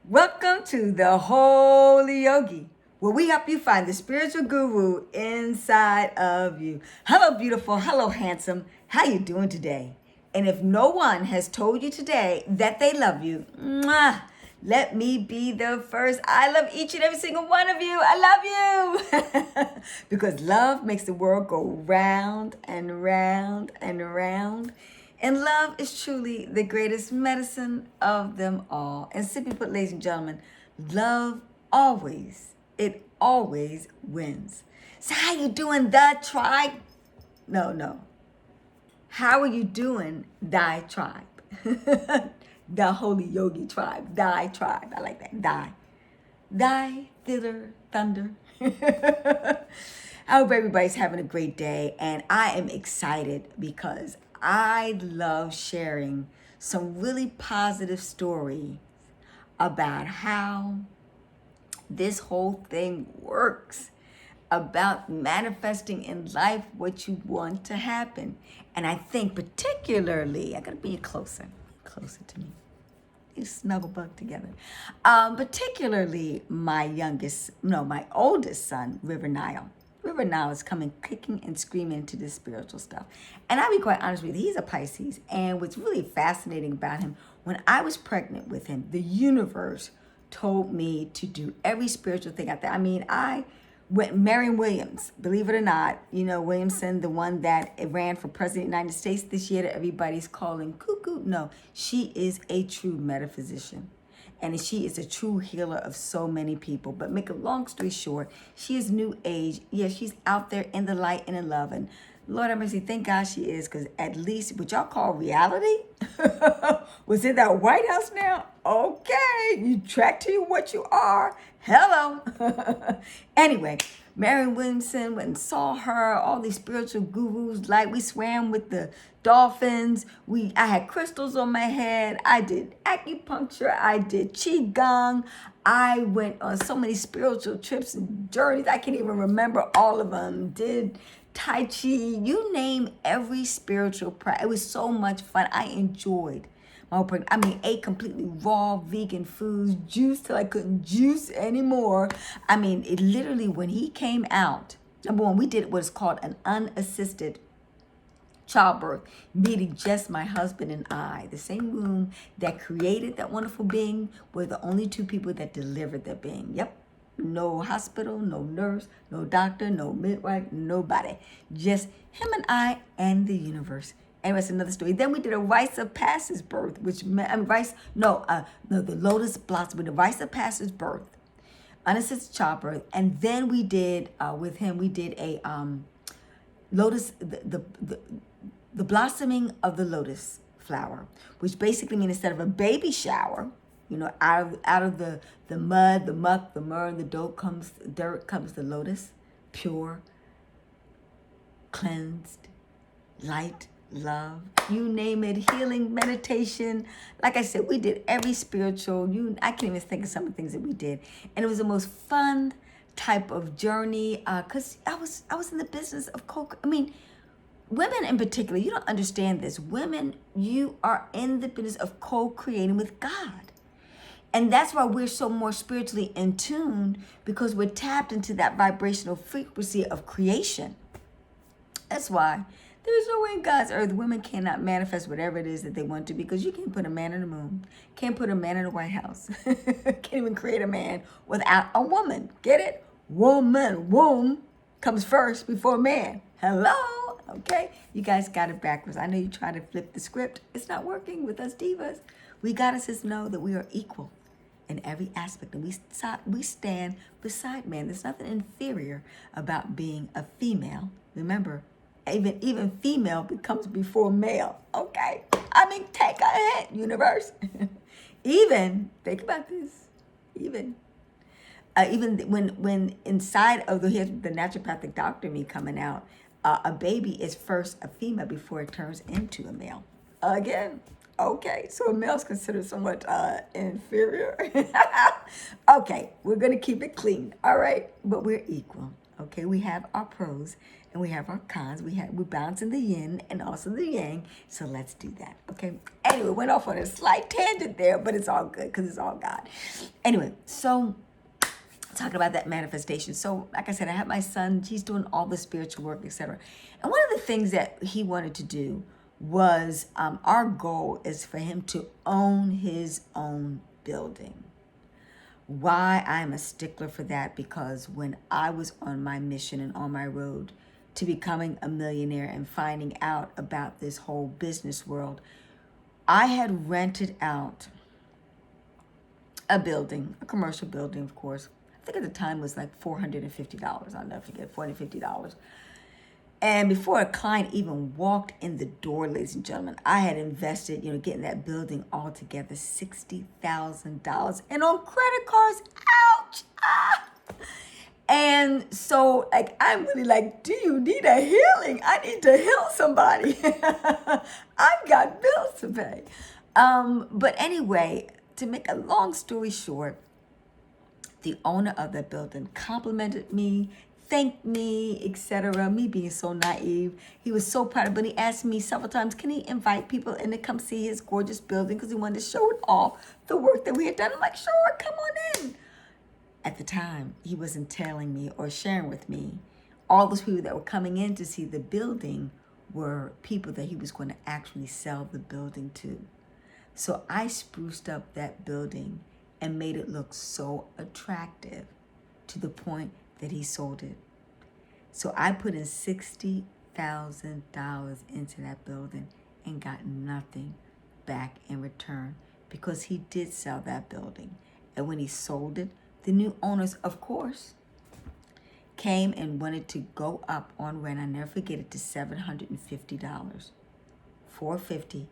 Welcome to the Holy Yogi, where we help you find the spiritual guru inside of you. Hello, beautiful. Hello, handsome. How you doing today? And if no one has told you today that they love you, let me be the first. I love each and every single one of you. I love you. Because love makes the world go round and round and round. And love is truly the greatest medicine of them all. And simply put, ladies and gentlemen, love always, it always wins. So how you doing, the tribe? No. How are you doing, thy tribe? The holy yogi tribe, thy tribe. I like that. Thy thither thunder. I hope everybody's having a great day, and I am excited because I love sharing some really positive stories about how this whole thing works, about manifesting in life what you want to happen. And I think particularly, I gotta be closer to me. You snuggle bug together. Particularly my oldest son, River Nile. River Nile is coming kicking and screaming into this spiritual stuff. And I'll be quite honest with you, he's a Pisces. And what's really fascinating about him, when I was pregnant with him, the universe told me to do every spiritual thing out there. I mean, I went Marion Williams, believe it or not, Williamson, the one that ran for president of the United States this year that everybody's calling cuckoo. No, she is a true metaphysician. And she is a true healer of so many people. But make a long story short, she is new age. Yeah, she's out there in the light and in love. And Lord have mercy, thank God she is, because at least what y'all call reality was in that White House now. Okay, you track to you what you are. Hello. Anyway, Marion Williamson went and saw her, all these spiritual gurus, like we swam with the dolphins. I had crystals on my head. I did acupuncture. I did qigong. I went on so many spiritual trips and journeys. I can't even remember all of them. Did Tai Chi, you name every spiritual practice. It was so much fun. I enjoyed my whole pregnancy. I mean, ate completely raw vegan foods, juice till I couldn't juice anymore. I mean, it literally, when he came out, number one, we did what's called an unassisted childbirth, meeting just my husband and I. The same womb that created that wonderful being were the only two people that delivered that being. Yep. No hospital, no nurse, no doctor, no midwife, nobody. Just him and I and the universe. Anyway, that's another story. Then we did a rites of passage birth, which meant, the lotus blossom with the rites of passage birth, unassisted childbirth. And then we did, with him, we did a lotus, the blossoming of the lotus flower, which basically means instead of a baby shower, out of the mud, the muck, the myrrh, and the dirt comes the lotus, pure, cleansed, light, love, you name it, healing, meditation. Like I said, we did every spiritual, I can't even think of some of the things that we did. And it was the most fun type of journey, because I was in the business of women in particular, you don't understand this. Women, you are in the business of co-creating with God. And that's why we're so more spiritually in tune, because we're tapped into that vibrational frequency of creation. That's why there's no way in God's earth women cannot manifest whatever it is that they want to, because you can't put a man in the moon, can't put a man in the White House, can't even create a man without a woman. Get it? Womb comes first before man. Hello? Okay? You guys got it backwards. I know you try to flip the script. It's not working with us divas. We gotta just know that we are equal in every aspect, and we stand beside man. There's nothing inferior about being a female. Remember, even female becomes before male. Okay, I mean, take a hint, universe. Even think about this. Even when inside of here's the naturopathic doctor me coming out, a baby is first a female before it turns into a male. Again. Okay, so a male's considered somewhat inferior. Okay, we're going to keep it clean, all right? But we're equal, Okay, we have our pros and we have our cons. We're balancing the yin and also the yang. So let's do that. Okay. Anyway, went off on a slight tangent there, but it's all good because it's all God. Anyway, so talking about that manifestation. So, like I said, I have my son. He's doing all the spiritual work, etc. And one of the things that he wanted to do was our goal is for him to own his own building. Why I'm a stickler for that, because when I was on my mission and on my road to becoming a millionaire and finding out about this whole business world, I had rented out a building, a commercial building, of course. I think at the time it was like $450. I'll never forget, $450. And before a client even walked in the door, ladies and gentlemen, I had invested, getting that building all together, $60,000. And on credit cards, ouch! Ah! And so, I'm really like, do you need a healing? I need to heal somebody. I've got bills to pay. But anyway, to make a long story short, the owner of that building complimented me, thanked me, etc. Me being so naive. He was so proud of it. But he asked me several times, can he invite people in to come see his gorgeous building? Because he wanted to show it off, the work that we had done. I'm like, sure, come on in. At the time, he wasn't telling me or sharing with me all those people that were coming in to see the building were people that he was going to actually sell the building to. So I spruced up that building and made it look so attractive to the point that he sold it. So I put in $60,000 into that building and got nothing back in return, because he did sell that building. And when he sold it, the new owners, of course, came and wanted to go up on rent. I never forget it, to $750. $450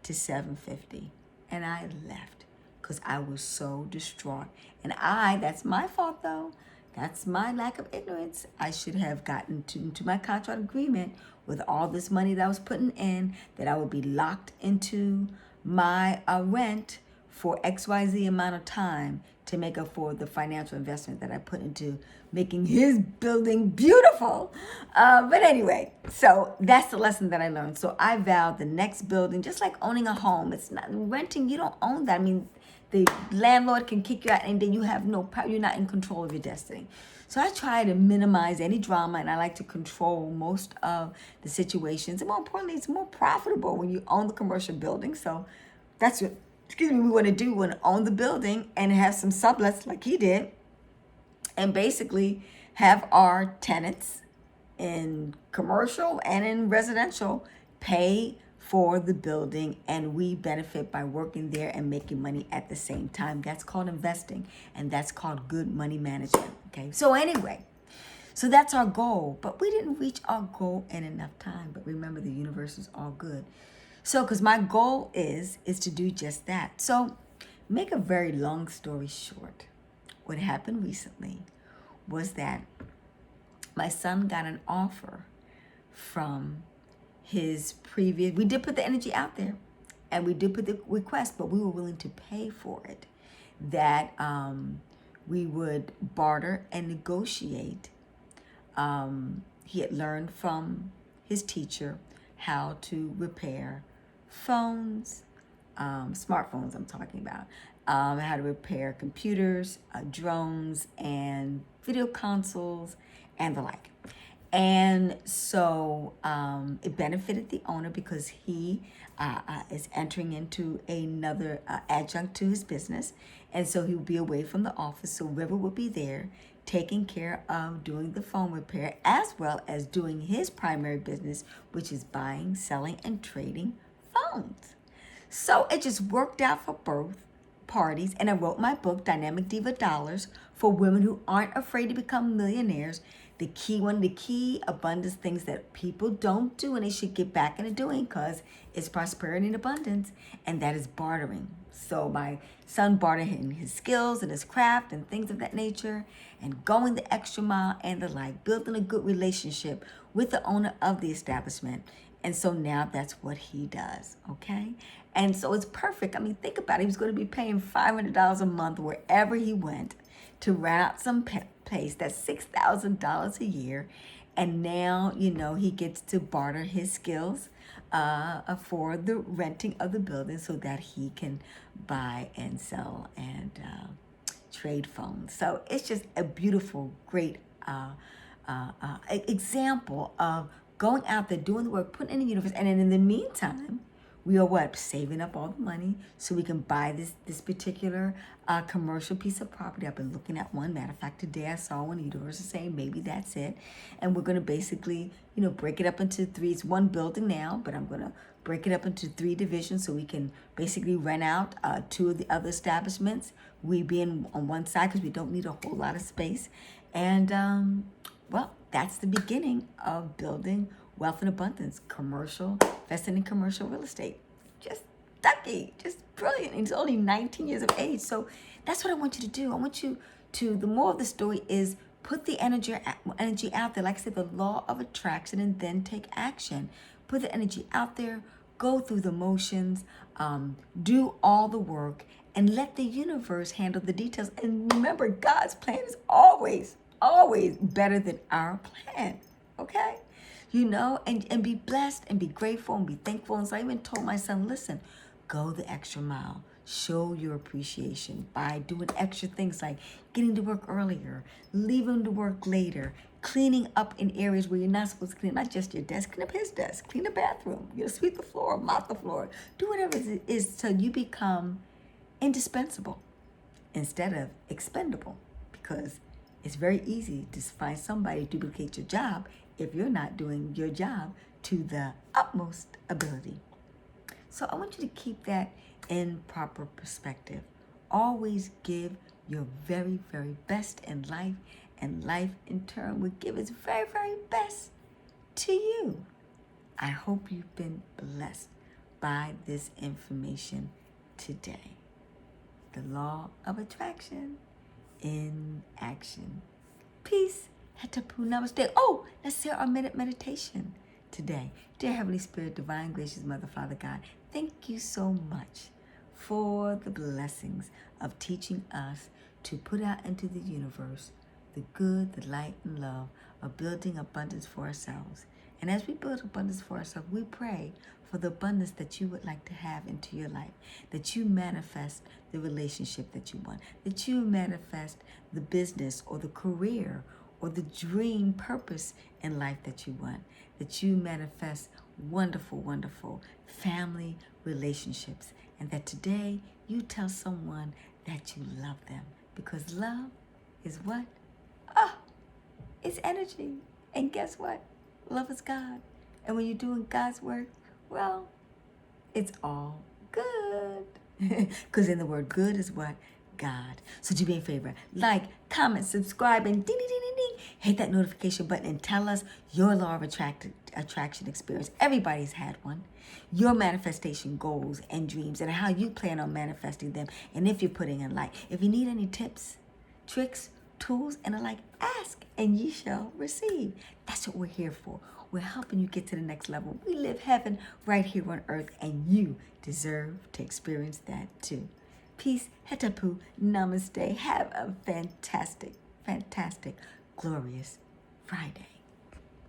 to $750. And I left because I was so distraught. And that's my fault though. That's my lack of ignorance. I should have gotten into my contract agreement with all this money that I was putting in, that I would be locked into my rent for XYZ amount of time to make up for the financial investment that I put into making his building beautiful. But anyway, so that's the lesson that I learned. So I vowed the next building, just like owning a home, it's not renting, you don't own that. I mean, the landlord can kick you out and then you have no power, you're not in control of your destiny. So I try to minimize any drama, and I like to control most of the situations. And more importantly, it's more profitable when you own the commercial building. So that's what, we want to do. We want to own the building and have some sublets like he did, and basically have our tenants in commercial and in residential pay for the building, and we benefit by working there and making money at the same time. That's called investing, and that's called good money management. Okay, so anyway, so that's our goal, but we didn't reach our goal in enough time. But remember, the universe is all good. So, because my goal is to do just that. So, make a very long story short, what happened recently was that my son got an offer from his previous, we did put the energy out there and we did put the request, but we were willing to pay for it, that we would barter and negotiate. He had learned from his teacher how to repair phones, smartphones I'm talking about, how to repair computers, drones, and video consoles, and the like. And so it benefited the owner because he is entering into another adjunct to his business. And so he would be away from the office. So River would be there taking care of doing the phone repair, as well as doing his primary business, which is buying, selling, and trading phones. So it just worked out for both parties. And I wrote my book, Dynamic Diva Dollars, for women who aren't afraid to become millionaires. One of the key abundance things that people don't do and they should get back into doing, because it's prosperity and abundance, and that is bartering. So my son bartered his skills and his craft and things of that nature, and going the extra mile and the like, building a good relationship with the owner of the establishment. And so now that's what he does, okay? And so it's perfect. I mean, think about it. He was going to be paying $500 a month wherever he went to rent out some pace. That's $6,000 a year. And now, he gets to barter his skills for the renting of the building so that he can buy and sell and trade phones. So it's just a beautiful, great example of going out there, doing the work, putting in the universe. And then in the meantime, we are what? Saving up all the money so we can buy this particular commercial piece of property. I've been looking at one. Matter of fact, today I saw one. The universe is saying maybe that's it. And we're going to basically, break it up into three. It's one building now, but I'm going to break it up into 3 divisions so we can basically rent out 2 of the other establishments. We being on one side because we don't need a whole lot of space. And, well, that's the beginning of building wealth and abundance, commercial, investing in commercial real estate. Just ducky, just brilliant. He's only 19 years of age. So that's what I want you to do. I want you to, the moral of the story is put the energy out there. Like I said, the law of attraction, and then take action. Put the energy out there, go through the motions, do all the work, and let the universe handle the details. And remember, God's plan is always better than our plan. Okay? And be blessed and be grateful and be thankful. And so I even told my son, listen, go the extra mile. Show your appreciation by doing extra things like getting to work earlier, leaving to work later, cleaning up in areas where you're not supposed to clean, not just your desk, clean up his desk, clean the bathroom, sweep the floor, mop the floor, do whatever it is till you become indispensable instead of expendable, because it's very easy to find somebody to duplicate your job if you're not doing your job to the utmost ability. So I want you to keep that in proper perspective. Always give your very, very best in life, and life in turn will give its very, very best to you. I hope you've been blessed by this information today. The law of attraction in action. Peace. Hetapu Namaste. Oh, let's say our minute meditation today. Dear Heavenly Spirit, Divine Gracious Mother, Father God, thank you so much for the blessings of teaching us to put out into the universe the good, the light, and love of building abundance for ourselves. And as we build abundance for ourselves, we pray for the abundance that you would like to have into your life, that you manifest the relationship that you want, that you manifest the business or the career or the dream purpose in life that you want, that you manifest wonderful, wonderful family relationships, and that today you tell someone that you love them, because love is what? It's energy. And guess what? Love is God. And when you're doing God's work, well, it's all good. Because in the word good is what? God. So do me a favor. Like, comment, subscribe, and ding, ding, ding, ding, ding. Hit that notification button and tell us your law of attraction experience. Everybody's had one. Your manifestation goals and dreams, and how you plan on manifesting them. And if you're putting in like, if you need any tips, tricks, tools, and the like, ask and ye shall receive. That's what we're here for. We're helping you get to the next level. We live heaven right here on earth, and you deserve to experience that too. Peace, hetapu, namaste. Have a fantastic, fantastic, glorious Friday.